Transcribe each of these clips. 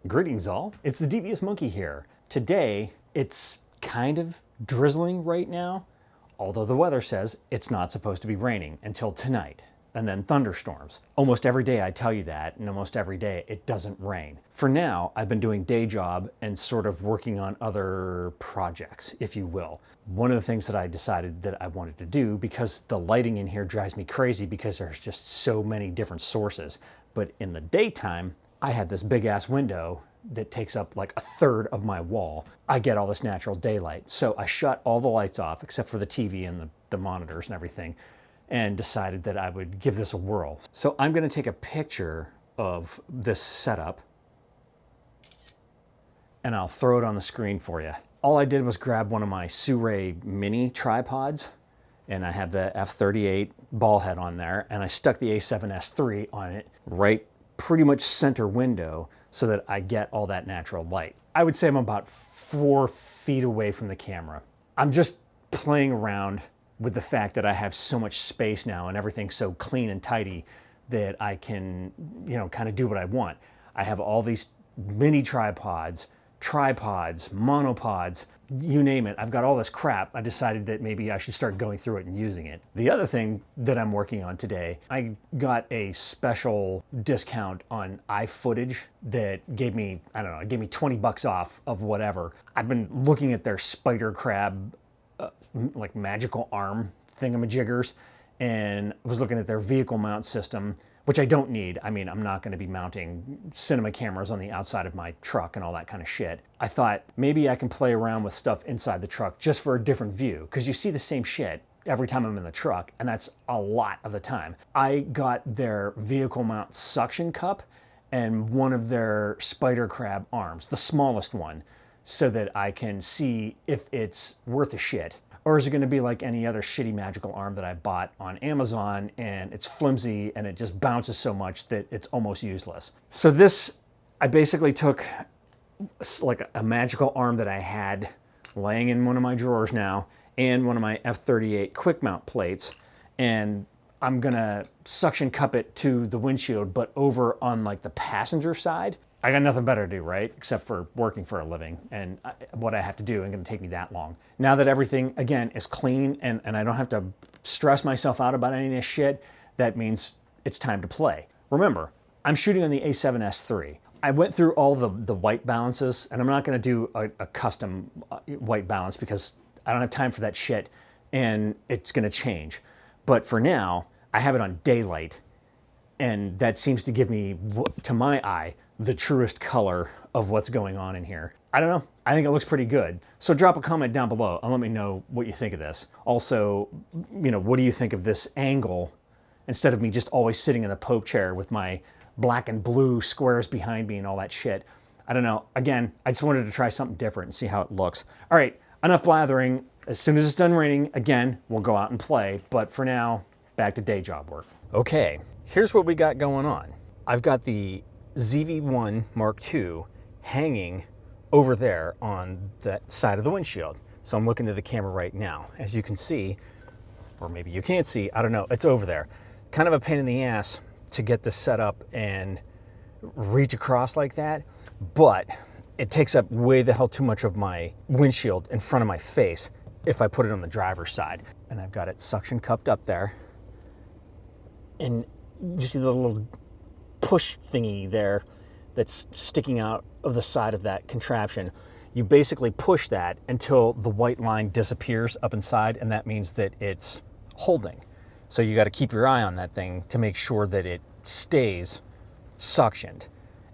Greetings all, it's the Devious Monkey here. Today, it's kind of drizzling right now, although the weather says it's not supposed to be raining until tonight, and then thunderstorms. Almost every day I tell you that, and almost every day it doesn't rain. For now, I've been doing day job and sort of working on other projects, if you will. One of the things that I decided that I wanted to do, because the lighting in here drives me crazy because there's just so many different sources, but in the daytime, I have this big ass window that takes up like a third of my wall. I get all this natural daylight. So I shut all the lights off except for the TV and the monitors and everything, and decided that I would give this a whirl. So I'm gonna take a picture of this setup and I'll throw it on the screen for you. All I did was grab one of my Sony Mini tripods, and I have the f/38 ball head on there, and I stuck the A7S III on it right pretty much center window so that I get all that natural light. I would say I'm about 4 feet away from the camera. I'm just playing around with the fact that I have so much space now and everything's so clean and tidy that I can, kind of do what I want. I have all these mini tripods, monopods, you name it. I've got all this crap. I decided that maybe I should start going through it and using it. The other thing that I'm working on today, I got a special discount on iFootage that gave me, it gave me 20 bucks off of whatever. I've been looking at their spider crab, like magical arm thingamajiggers, and was looking at their vehicle mount system, which I don't need. I mean, I'm not gonna be mounting cinema cameras on the outside of my truck and all that kind of shit. I thought maybe I can play around with stuff inside the truck just for a different view, because you see the same shit every time I'm in the truck, and that's a lot of the time. I got their vehicle mount suction cup and one of their spider crab arms, the smallest one, so that I can see if it's worth a shit. Or is it gonna be like any other shitty magical arm that I bought on Amazon and it's flimsy and it just bounces so much that it's almost useless. So this, I basically took like a magical arm that I had laying in one of my drawers now and one of my f/38 quick mount plates, and I'm gonna suction cup it to the windshield, but over on like the passenger side. I got nothing better to do, right? Except for working for a living, and what I have to do ain't gonna take me that long. Now that everything, again, is clean and I don't have to stress myself out about any of this shit, that means it's time to play. Remember, I'm shooting on the A7S III. I went through all the white balances, and I'm not gonna do a custom white balance because I don't have time for that shit, and it's gonna change. But for now, I have it on daylight, and that seems to give me, to my eye, the truest color of what's going on in here. I don't know, I think it looks pretty good. So drop a comment down below and let me know what you think of this. Also, what do you think of this angle instead of me just always sitting in the Pope chair with my black and blue squares behind me and all that shit? I don't know. Again, I just wanted to try something different and see how it looks. All right, enough blathering. As soon as it's done raining, again, we'll go out and play. But for now, back to day job work. Okay, here's what we got going on. I've got the ZV1 Mark II hanging over there on that side of the windshield. So I'm looking at the camera right now. As you can see, or maybe you can't see, I don't know, it's over there. Kind of a pain in the ass to get this set up and reach across like that, but it takes up way the hell too much of my windshield in front of my face if I put it on the driver's side. And I've got it suction cupped up there. And you see the little push thingy there that's sticking out of the side of that contraption. You basically push that until the white line disappears up inside, and that means that it's holding. So you got to keep your eye on that thing to make sure that it stays suctioned.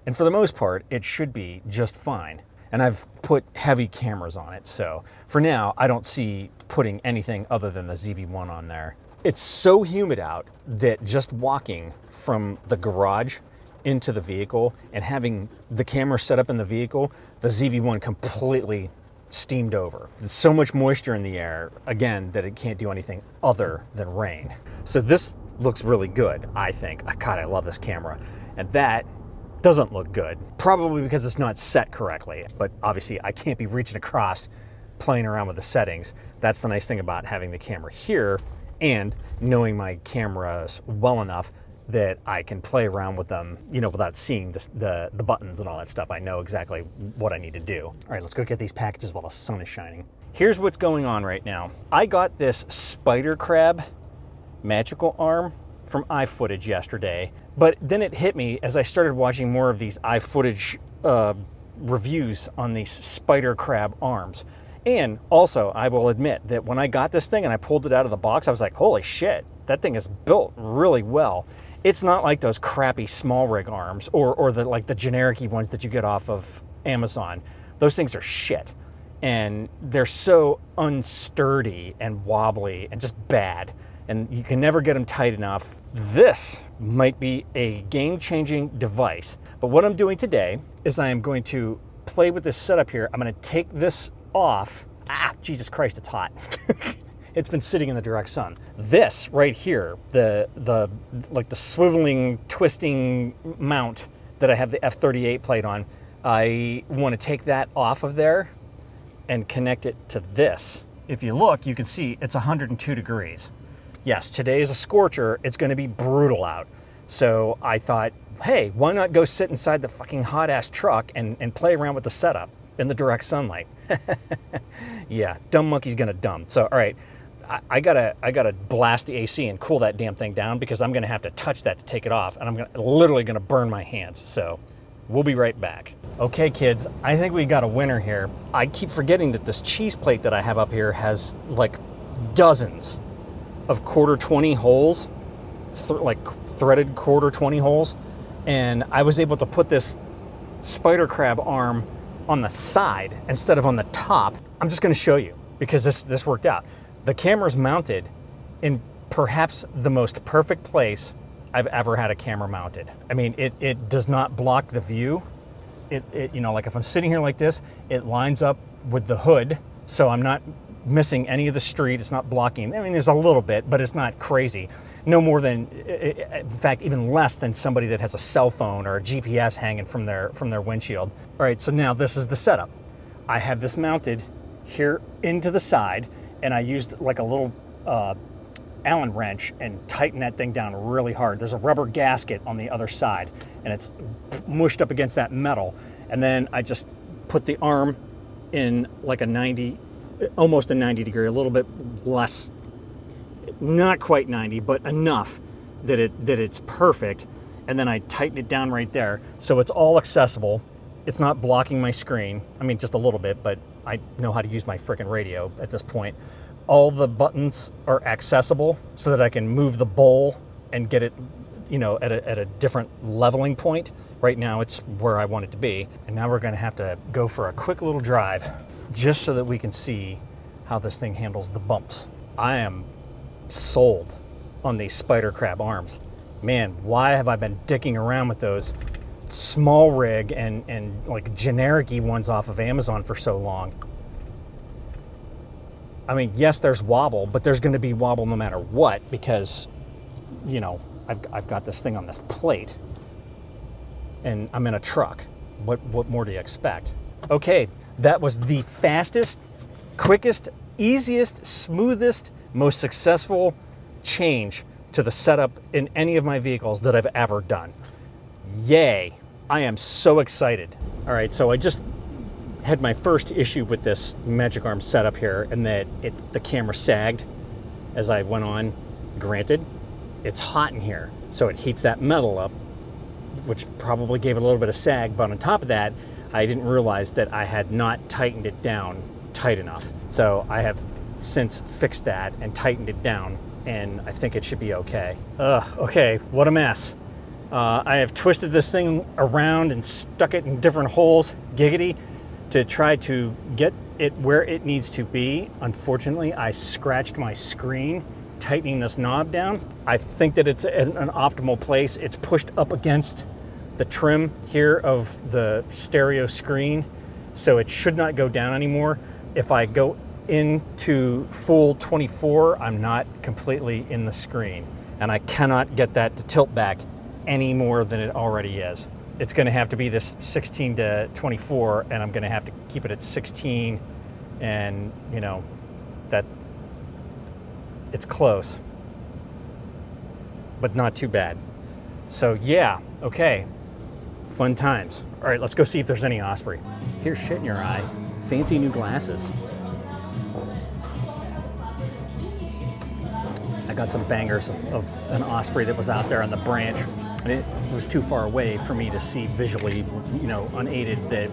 And for the most part, it should be just fine. And I've put heavy cameras on it, so for now, I don't see putting anything other than the ZV1 on there. It's so humid out that just walking from the garage into the vehicle and having the camera set up in the vehicle, the ZV1 completely steamed over. There's so much moisture in the air, again, that it can't do anything other than rain. So this looks really good, I think. God, I love this camera. And that doesn't look good, probably because it's not set correctly. But obviously I can't be reaching across playing around with the settings. That's the nice thing about having the camera here and knowing my cameras well enough that I can play around with them, you know, without seeing the buttons and all that stuff. I know exactly what I need to do. All right, let's go get these packages while the sun is shining. Here's what's going on right now. I got this spider crab magical arm from iFootage yesterday, but then it hit me as I started watching more of these iFootage reviews on these spider crab arms. And also, I will admit that when I got this thing and I pulled it out of the box, I was like, holy shit, that thing is built really well. It's not like those crappy small rig arms or the generic-y ones that you get off of Amazon. Those things are shit. And they're so unsturdy and wobbly and just bad. And you can never get them tight enough. This might be a game-changing device. But what I'm doing today is I am going to play with this setup here. I'm going to take this off. Ah, Jesus Christ, it's hot. It's been sitting in the direct sun. This right here, the swiveling, twisting mount that I have the F38 plate on, I want to take that off of there and connect it to this. If you look, you can see it's 102 degrees. Yes, today is a scorcher. It's going to be brutal out. So I thought, hey, why not go sit inside the fucking hot-ass truck and play around with the setup in the direct sunlight? Yeah, dumb monkey's gonna dumb. So, all right, I gotta blast the AC and cool that damn thing down because I'm gonna have to touch that to take it off, and I'm literally gonna burn my hands. So, we'll be right back. Okay, kids, I think we got a winner here. I keep forgetting that this cheese plate that I have up here has like dozens of quarter 20 holes, like threaded quarter 20 holes, and I was able to put this spider crab arm on the side instead of on the top. I'm just going to show you because this worked out. The camera's mounted in perhaps the most perfect place I've ever had a camera mounted. I mean, it does not block the view. It you know, like if I'm sitting here like this, it lines up with the hood, so I'm not missing any of the street. It's not blocking. I mean, there's a little bit, but it's not crazy. No more than, in fact, even less than somebody that has a cell phone or a GPS hanging from their windshield. All right, so now this is the setup. I have this mounted here into the side, and I used like a little Allen wrench and tightened that thing down really hard. There's a rubber gasket on the other side, and it's mushed up against that metal. And then I just put the arm in like a 90, almost a 90 degree, a little bit less. Not quite 90, but enough that it's perfect. And then I tighten it down right there. So it's all accessible. It's not blocking my screen. I mean, just a little bit, but I know how to use my frickin' radio at this point. All the buttons are accessible so that I can move the bowl and get it, you know, at a different leveling point. Right now it's where I want it to be. And now we're gonna have to go for a quick little drive just so that we can see how this thing handles the bumps. I am sold on these spider crab arms. Man, why have I been dicking around with those small rig and like generic-y ones off of Amazon for so long? I mean, yes, there's wobble, but there's going to be wobble no matter what because, you know, I've got this thing on this plate and I'm in a truck. What more do you expect? Okay, that was the fastest, quickest, easiest, smoothest, most successful change to the setup in any of my vehicles that I've ever done. Yay, I am so excited. All right, so I just had my first issue with this Magic Arm setup here, and that the camera sagged as I went on. Granted, it's hot in here, so it heats that metal up, which probably gave it a little bit of sag, but on top of that, I didn't realize that I had not tightened it down tight enough. So I have since fixed that and tightened it down, and I think it should be okay. Okay, what a mess. I have twisted this thing around and stuck it in different holes, giggity, to try to get it where it needs to be. Unfortunately, I scratched my screen tightening this knob down. I think that it's in an optimal place. It's pushed up against the trim here of the stereo screen, so it should not go down anymore. If I go into full 24, I'm not completely in the screen, and I cannot get that to tilt back any more than it already is. It's going to have to be this 16 to 24, and I'm going to have to keep it at 16, and you know, that it's close, but not too bad. So yeah, okay, fun times. All right, let's go see if there's any osprey. Here's shit in your eye. Fancy new glasses. I got some bangers of an osprey that was out there on the branch, and it was too far away for me to see visually, you know, unaided, that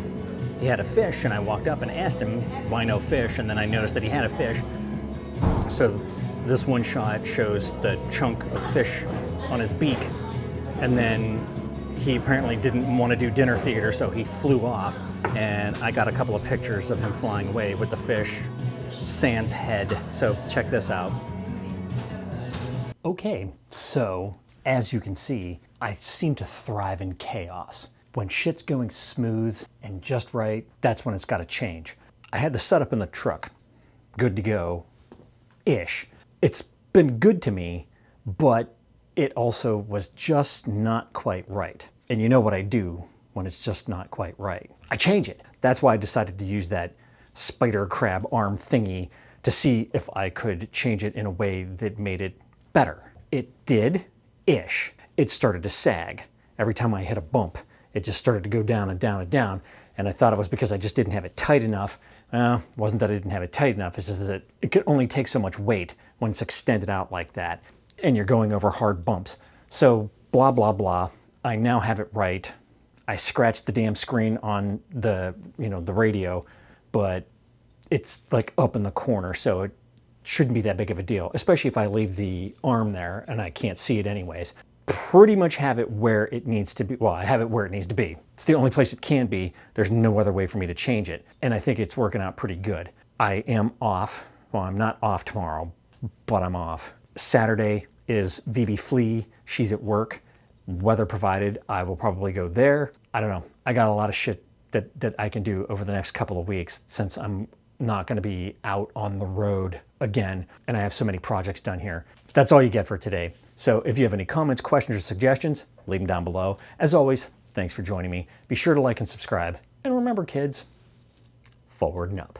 he had a fish, and I walked up and asked him, why no fish? And then I noticed that he had a fish. So this one shot shows the chunk of fish on his beak, and then he apparently didn't want to do dinner theater, so he flew off, and I got a couple of pictures of him flying away with the fish sans head. So check this out. Okay, so as you can see, I seem to thrive in chaos. When shit's going smooth and just right, that's when it's got to change. I had the setup in the truck, good to go-ish. It's been good to me, but it also was just not quite right. And you know what I do when it's just not quite right. I change it. That's why I decided to use that spider crab arm thingy to see if I could change it in a way that made it better. It did-ish. It started to sag. Every time I hit a bump, it just started to go down and down and down. And I thought it was because I just didn't have it tight enough. It wasn't that I didn't have it tight enough, it's just that it could only take so much weight when it's extended out like that, and you're going over hard bumps. So blah, blah, blah. I now have it right. I scratched the damn screen on the, you know, the radio, but it's like up in the corner, so it shouldn't be that big of a deal, especially if I leave the arm there and I can't see it anyways. Pretty much have it where it needs to be. Well, I have it where it needs to be. It's the only place it can be. There's no other way for me to change it. And I think it's working out pretty good. I am off. Well, I'm not off tomorrow, but I'm off. Saturday is VB Flea. She's at work. Weather provided, I will probably go there. I don't know. I got a lot of shit that I can do over the next couple of weeks since I'm not going to be out on the road again, and I have so many projects done here. That's all you get for today. So if you have any comments, questions, or suggestions, leave them down below. As always, thanks for joining me. Be sure to like and subscribe. And remember, kids, forward and up.